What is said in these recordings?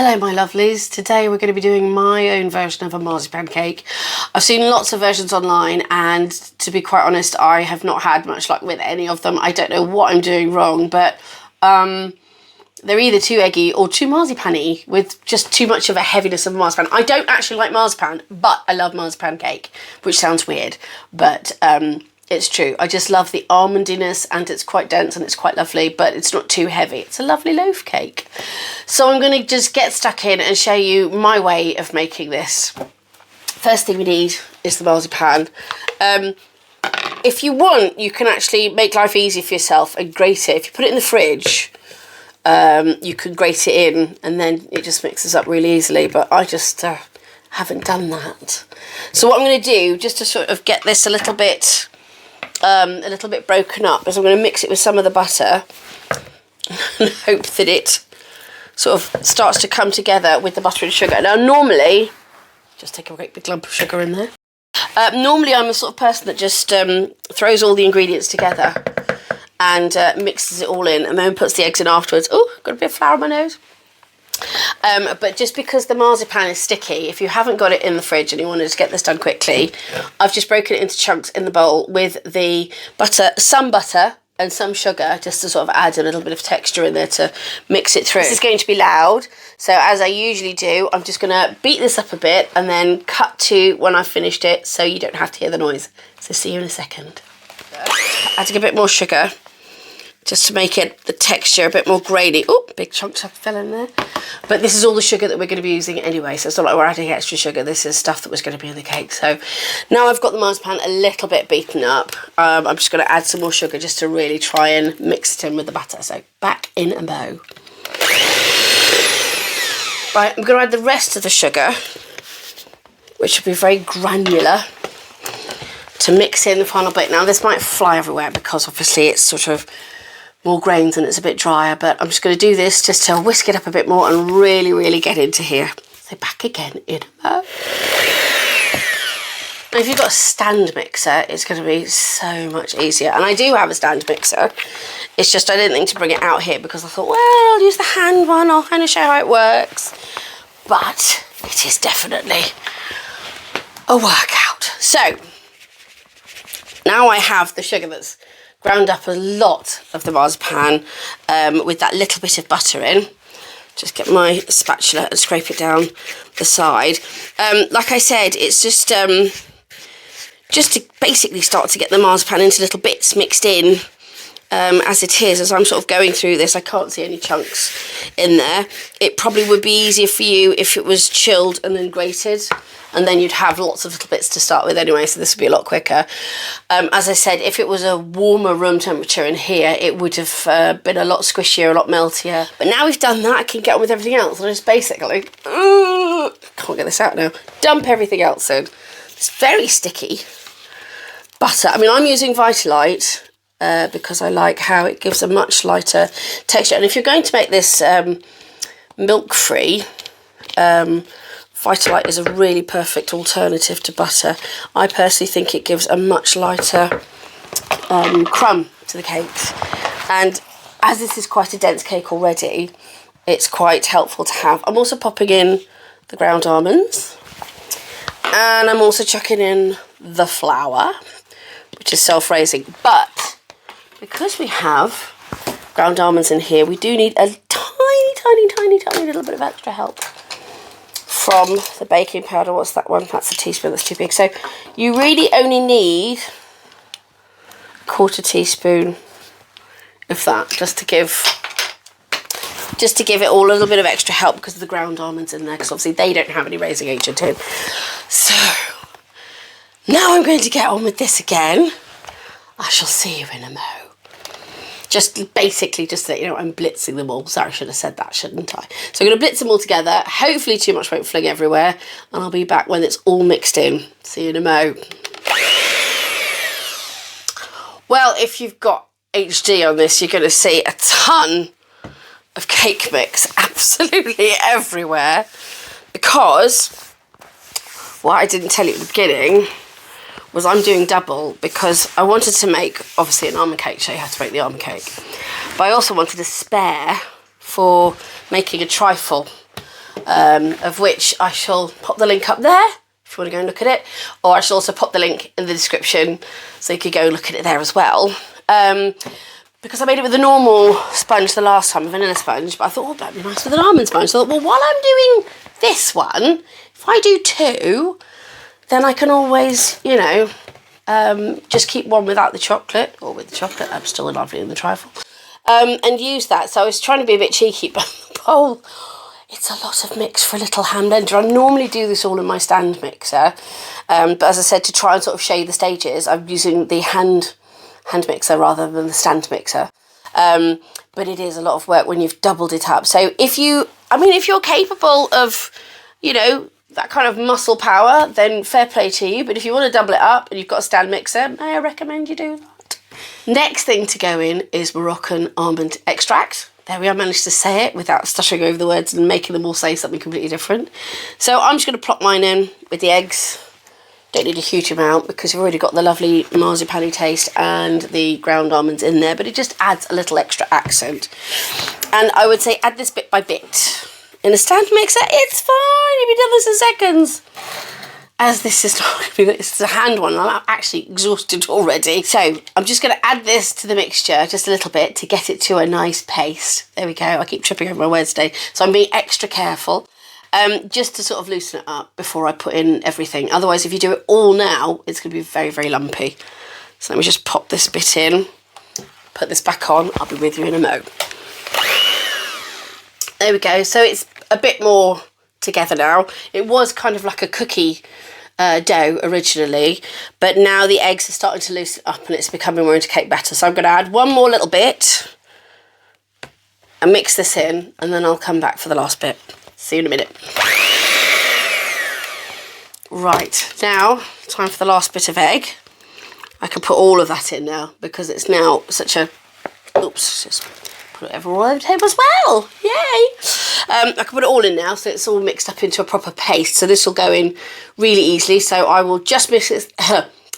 Hello my lovelies, today we're going to be doing my own version of a marzipan cake. I've seen lots of versions online and to be quite honest I have not had much luck with any of them. I don't know what I'm doing wrong, but they're either too eggy or too marzipan-y with just too much of a heaviness of marzipan. I don't actually like marzipan, but I love marzipan cake, which sounds weird, but it's true. I just love the almondiness and it's quite dense and it's quite lovely, but it's not too heavy. It's a lovely loaf cake. So I'm going to just get stuck in and show you my way of making this. First thing we need is the marzipan. If you want, you can actually make life easy for yourself and grate it. If you put it in the fridge, you can grate it in and then it just mixes up really easily, but I just haven't done that. So what I'm going to do, just to sort of get this a little bit broken up, is I'm going to mix it with some of the butter and hope that it sort of starts to come together with the butter and sugar. Now normally, just take a great big lump of sugar in there. Normally I'm the sort of person that just throws all the ingredients together and mixes it all in and then puts the eggs in afterwards. Oh, got a bit of flour on my nose. But just because the marzipan is sticky, if you haven't got it in the fridge and you want to just get this done quickly, I've just broken it into chunks in the bowl with the butter, some butter and some sugar, just to sort of add a little bit of texture in there to mix it through. This is going to be loud, so as I usually do, I'm just going to beat this up a bit and then cut to when I've finished it so you don't have to hear the noise. So see you in a second. Adding a bit more sugar, just to make it the texture a bit more grainy. Oh, big chunks fell in there. But this is all the sugar that we're going to be using anyway, so it's not like we're adding extra sugar. This is stuff that was going to be in the cake. So now I've got the marzipan a little bit beaten up, I'm just going to add some more sugar just to really try and mix it in with the batter. So back in a bow. Right, I'm going to add the rest of the sugar, which will be very granular, to mix in the final bit. Now this might fly everywhere because obviously it's sort of more grains and it's a bit drier, but I'm just going to do this just to whisk it up a bit more and really get into here. So back again in a bow. Now if you've got a stand mixer, it's going to be so much easier. And I do have a stand mixer. It's just I didn't think to bring it out here because I thought, well, I'll use the hand one. I'll kind of show how it works. But it is definitely a workout. So now I have the sugar that's ground up a lot of the marzipan with that little bit of butter in. Just get my spatula and scrape it down the side. Like I said, it's just to basically start to get the marzipan into little bits mixed in as it is. As I'm sort of going through this, I can't see any chunks in there. It probably would be easier for you if it was chilled and then grated, and then you'd have lots of little bits to start with anyway, so this would be a lot quicker. As I said, if it was a warmer room temperature in here, it would have been a lot squishier, a lot meltier. But now we've done that, I can get on with everything else. I just basically, can't get this out now, dump everything else in. It's very sticky. Butter, I mean, I'm using Vitalite because I like how it gives a much lighter texture. And if you're going to make this milk-free, Vitalite is a really perfect alternative to butter. I personally think it gives a much lighter crumb to the cakes. And as this is quite a dense cake already, it's quite helpful to have. I'm also popping in the ground almonds. And I'm also chucking in the flour, which is self-raising. But because we have ground almonds in here, we do need a tiny little bit of extra help from the baking powder. What's that one? That's a teaspoon, that's too big. So you really only need a quarter teaspoon of that, just to give it all a little bit of extra help because of the ground almonds in there, because obviously they don't have any raising agent in. So now I'm going to get on with this again. I shall see you in a mo. Just basically just that, you know, I'm blitzing them all. Sorry, I should have said that, shouldn't I? So I'm going to blitz them all together. Hopefully too much won't fling everywhere. And I'll be back when it's all mixed in. See you in a mo. Well, if you've got HD on this, you're going to see a ton of cake mix absolutely everywhere. Because what I didn't tell you at the beginning was I'm doing double because I wanted to make, obviously, an almond cake, show you how to make the almond cake. But I also wanted a spare for making a trifle of which I shall pop the link up there if you want to go and look at it, or I shall also pop the link in the description so you could go and look at it there as well. Because I made it with a normal sponge the last time, a vanilla sponge, but I thought, oh, that'd be nice with an almond sponge. So I thought, well, while I'm doing this one, if I do 2, then I can always, you know, just keep one without the chocolate, or with the chocolate. I'm still lovely in the trifle. And use that. So I was trying to be a bit cheeky, but the bowl, it's a lot of mix for a little hand blender. I normally do this all in my stand mixer, but as I said, to try and sort of show you the stages, I'm using the hand mixer rather than the stand mixer. But it is a lot of work when you've doubled it up. So if you're capable of, you know, that kind of muscle power, then fair play to you. But if you want to double it up and you've got a stand mixer, may I recommend you do that. Next thing to go in is Moroccan Almond Extract. There we are, managed to say it without stuttering over the words and making them all say something completely different. So I'm just going to plop mine in with the eggs. Don't need a huge amount because you've already got the lovely marzipan-y taste and the ground almonds in there, but it just adds a little extra accent. And I would say add this bit by bit. In a stand mixer, it's fine. You'll be done this in seconds. As this is not going to be, it's a hand one, and I'm actually exhausted already. So I'm just going to add this to the mixture just a little bit to get it to a nice paste. There we go. I keep tripping over my words today, so I'm being extra careful. Just to sort of loosen it up before I put in everything. Otherwise, if you do it all now, it's going to be very, very lumpy. So let me just pop this bit in, put this back on. I'll be with you in a mo. There we go. So it's a bit more together now. It was kind of like a cookie dough originally, but now the eggs are starting to loosen up and it's becoming more into cake batter. So I'm going to add one more little bit and mix this in, and then I'll come back for the last bit. See you in a minute. Right, now time for the last bit of egg. I can put all of that in now because it's now such a, oops, just put it all over the table as well. Yay! I can put it all in now, so it's all mixed up into a proper paste. So this will go in really easily. So I will just mix this.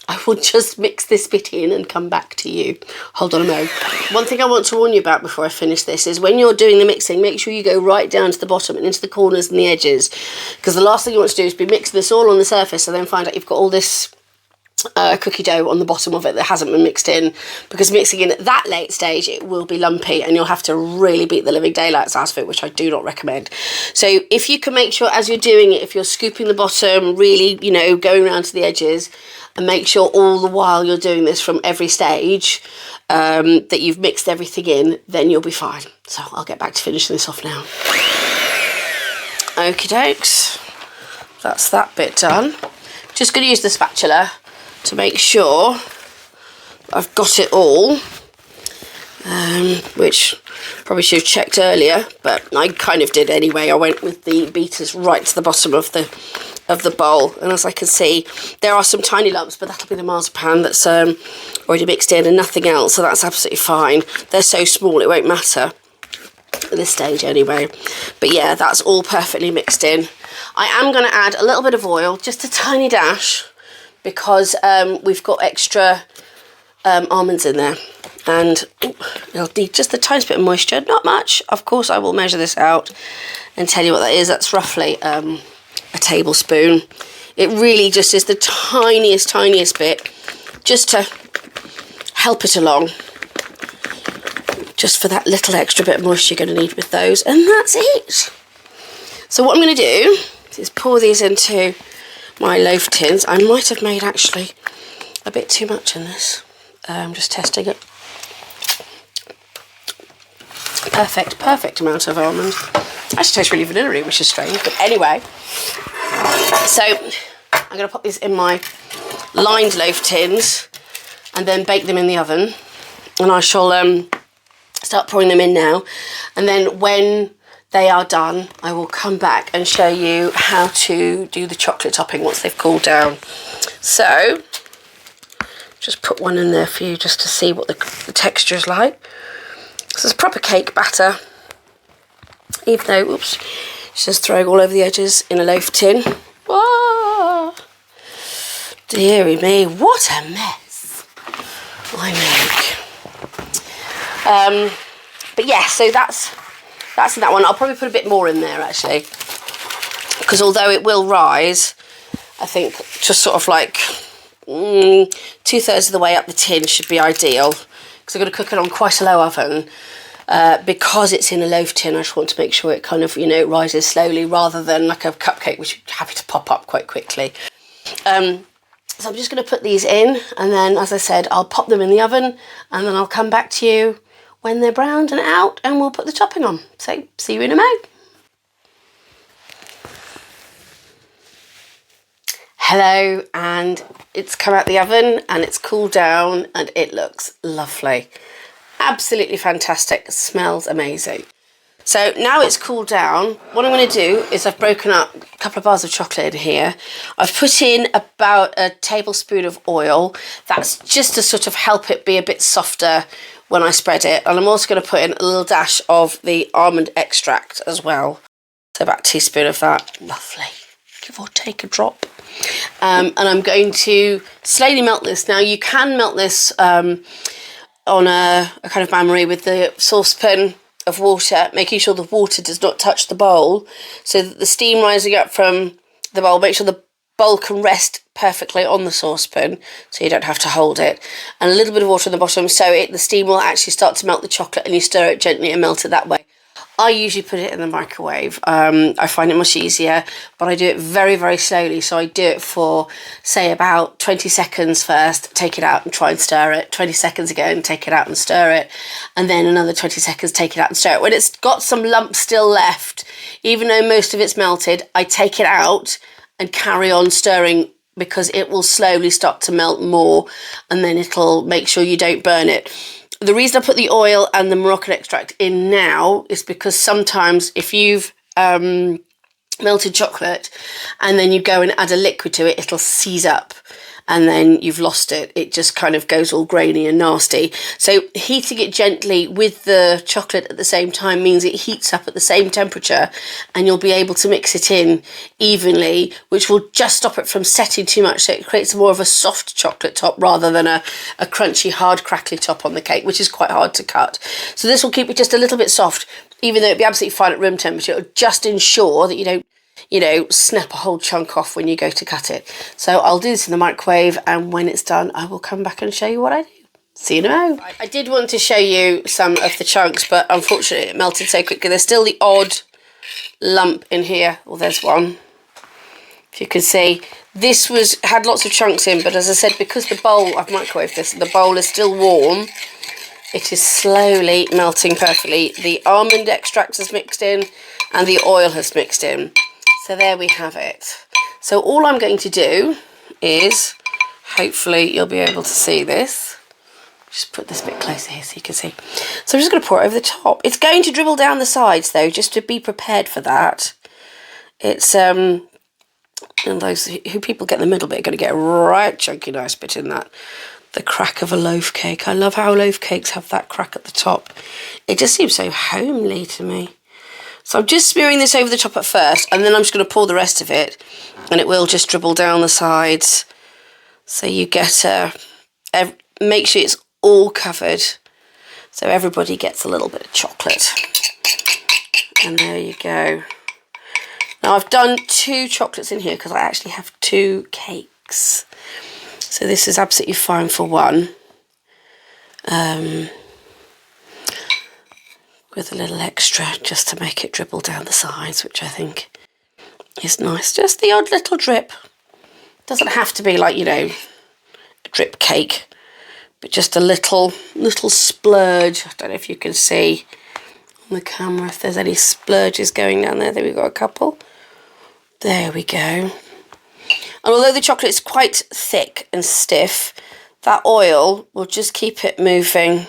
I will just mix this bit in and come back to you. Hold on a moment. One thing I want to warn you about before I finish this is when you're doing the mixing, make sure you go right down to the bottom and into the corners and the edges, because the last thing you want to do is be mixing this all on the surface and then find out you've got all this cookie dough on the bottom of it that hasn't been mixed in, because mixing in at that late stage it will be lumpy and you'll have to really beat the living daylights out of it, which I do not recommend. So if you can make sure as you're doing it, if you're scooping the bottom, really, you know, going around to the edges, and make sure all the while you're doing this from every stage that you've mixed everything in, then you'll be fine. So I'll get back to finishing this off now. Okie dokes, that's that bit done. Just going to use the spatula to make sure I've got it all, which probably should have checked earlier, but I kind of did anyway. I went with the beaters right to the bottom of the bowl, and as I can see, there are some tiny lumps, but that'll be the marzipan that's already mixed in and nothing else, so that's absolutely fine. They're so small it won't matter at this stage anyway. But yeah, that's all perfectly mixed in. I am going to add a little bit of oil, just a tiny dash, because we've got extra almonds in there, and it'll need just the tiniest bit of moisture, not much. Of course I will measure this out and tell you what that is. That's roughly a tablespoon. It really just is the tiniest bit, just to help it along, just for that little extra bit of moisture you're going to need with those, and that's it. So what I'm going to do is pour these into my loaf tins. I might have made actually a bit too much in this. I'm just testing it. Perfect amount of almond. Actually tastes really vanilla-y, which is strange, but anyway. So I'm going to pop these in my lined loaf tins and then bake them in the oven, and I shall start pouring them in now, and then when they are done I will come back and show you how to do the chocolate topping once they've cooled down. So just put one in there for you just to see what the texture is like. This is proper cake batter, even though, oops, it's just throwing all over the edges in a loaf tin. Whoa! Dearie me, what a mess I make. But yeah, so that's in that one. I'll probably put a bit more in there actually. because although it will rise, I think just sort of like 2/3 of the way up the tin should be ideal, because I'm going to cook it on quite a low oven. Because it's in a loaf tin, I just want to make sure it kind of, you know, rises slowly rather than like a cupcake, which is happy to pop up quite quickly. So I'm just going to put these in, and then, as I said, I'll pop them in the oven, and then I'll come back to you when they're browned and out, and we'll put the topping on. So, see you in a moment. Hello, and it's come out the oven, and it's cooled down, and it looks lovely. Absolutely fantastic. It smells amazing. So now it's cooled down, what I'm going to do is I've broken up a couple of bars of chocolate in here. I've put in about a tablespoon of oil. That's just to sort of help it be a bit softer when I spread it. And I'm also going to put in a little dash of the almond extract as well. So about a teaspoon of that. Lovely. Give or take a drop. And I'm going to slowly melt this. Now you can melt this on a kind of bain-marie with the saucepan of water, making sure the water does not touch the bowl, so that the steam rising up from the bowl, make sure the bowl can rest perfectly on the saucepan, so you don't have to hold it, and a little bit of water on the bottom, so the steam will actually start to melt the chocolate, and you stir it gently and melt it that way. I usually put it in the microwave. I find it much easier, but I do it very, very slowly. So I do it for, say, about 20 seconds first, take it out and try and stir it. 20 seconds again, take it out and stir it. And then another 20 seconds, take it out and stir it. When it's got some lumps still left, even though most of it's melted, I take it out and carry on stirring, because it will slowly start to melt more, and then it'll make sure you don't burn it. The reason I put the oil and the Moroccan extract in now is because sometimes if you've melted chocolate and then you go and add a liquid to it, it'll seize up and then you've lost it. It just kind of goes all grainy and nasty. So heating it gently with the chocolate at the same time means it heats up at the same temperature, and you'll be able to mix it in evenly, which will just stop it from setting too much, so it creates more of a soft chocolate top rather than a crunchy, hard, crackly top on the cake, which is quite hard to cut. So this will keep it just a little bit soft, even though it'd be absolutely fine at room temperature. It'll just ensure that you don't, you know, snap a whole chunk off when you go to cut it. So I'll do this in the microwave, and when it's done, I will come back and show you what I do. See you in a moment. I did want to show you some of the chunks, but unfortunately it melted so quickly. There's still the odd lump in here. Well, there's one. If you can see, this had lots of chunks in, but as I said, because the bowl, I've microwaved this, the bowl is still warm, it is slowly melting perfectly. The almond extract has mixed in, and the oil has mixed in. So there we have it. So all I'm going to do is, hopefully you'll be able to see this. Just put this a bit closer here so you can see. So I'm just going to pour it over the top. It's going to dribble down the sides though, just to be prepared for that. It's, and those who people get in the middle bit are going to get a right chunky nice bit in that. The crack of a loaf cake. I love how loaf cakes have that crack at the top. It just seems so homely to me. So I'm just smearing this over the top at first, and then I'm just going to pour the rest of it, and it will just dribble down the sides. So you get make sure it's all covered, so everybody gets a little bit of chocolate. And there you go. Now I've done 2 chocolates in here because I actually have 2 cakes. So this is absolutely fine for one. With a little extra just to make it dribble down the sides, which I think is nice. Just the odd little drip. Doesn't have to be like, you know, a drip cake, but just a little splurge. I don't know if you can see on the camera if there's any splurges going down there. There we've got a couple. There we go. And although the chocolate is quite thick and stiff, that oil will just keep it moving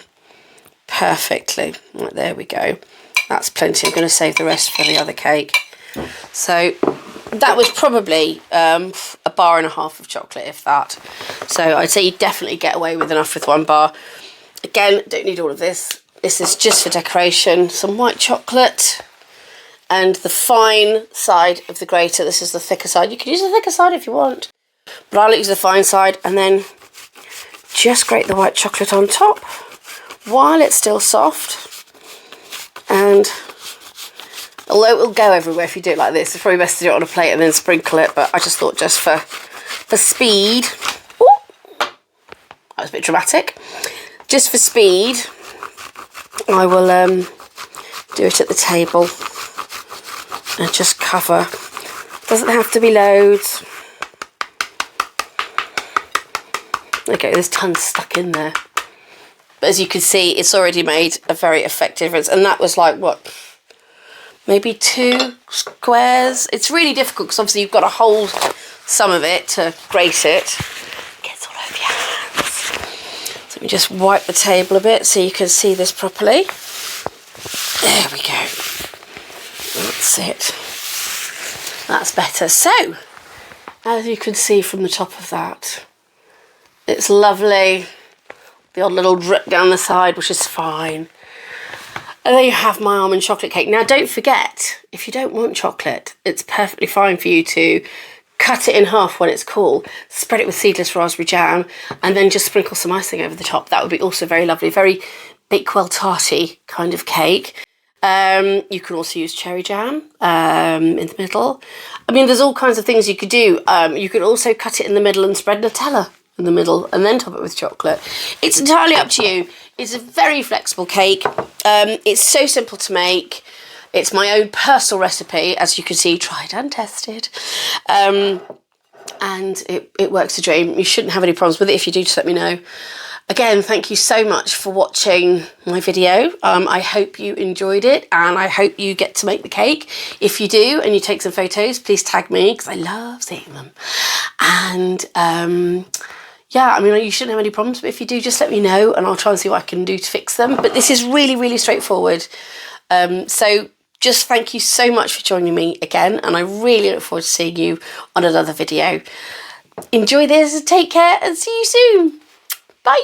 perfectly. Right, there we go. That's plenty. I'm going to save the rest for the other cake. So that was probably a bar and a half of chocolate, if that. So I'd say you definitely get away with enough with 1 bar. Again, don't need all of this. This is just for decoration. Some white chocolate and the fine side of the grater. This is the thicker side. You can use the thicker side if you want, but I'll use the fine side, and then just grate the white chocolate on top while it's still soft. And Although it will go everywhere if you do it like this. It's probably best to do it on a plate and then sprinkle it, but I just thought just for speed. Ooh, that was a bit dramatic. Just for speed, I will do it at the table and just cover. Doesn't have to be loads. Okay, there's tons stuck in there. But as you can see, it's already made a very effective difference. And that was like, what, maybe 2 squares? It's really difficult because obviously you've got to hold some of it to grate it. It gets all over your hands. So let me just wipe the table a bit so you can see this properly. There we go. That's it. That's better. So, as you can see from the top of that, it's lovely. The odd little drip down the side, which is fine. And there you have my almond chocolate cake. Now, don't forget, if you don't want chocolate, it's perfectly fine for you to cut it in half when it's cool, spread it with seedless raspberry jam, and then just sprinkle some icing over the top. That would be also very lovely. Very Bakewell tarty kind of cake. You can also use cherry jam in the middle. I mean, there's all kinds of things you could do. You could also cut it in the middle and spread Nutella in the middle and then top it with chocolate. It's entirely up to you. It's a very flexible cake. It's so simple to make. It's my own personal recipe, as you can see, tried and tested. And it works a dream. You shouldn't have any problems with it. If you do, just let me know. Again, thank you so much for watching my video. I hope you enjoyed it and I hope you get to make the cake. If you do and you take some photos, please tag me because I love seeing them. And yeah, I mean, you shouldn't have any problems, but if you do, just let me know and I'll try and see what I can do to fix them. But this is really, really straightforward. So just thank you so much for joining me again, and I really look forward to seeing you on another video. Enjoy this, take care, and see you soon. Bye.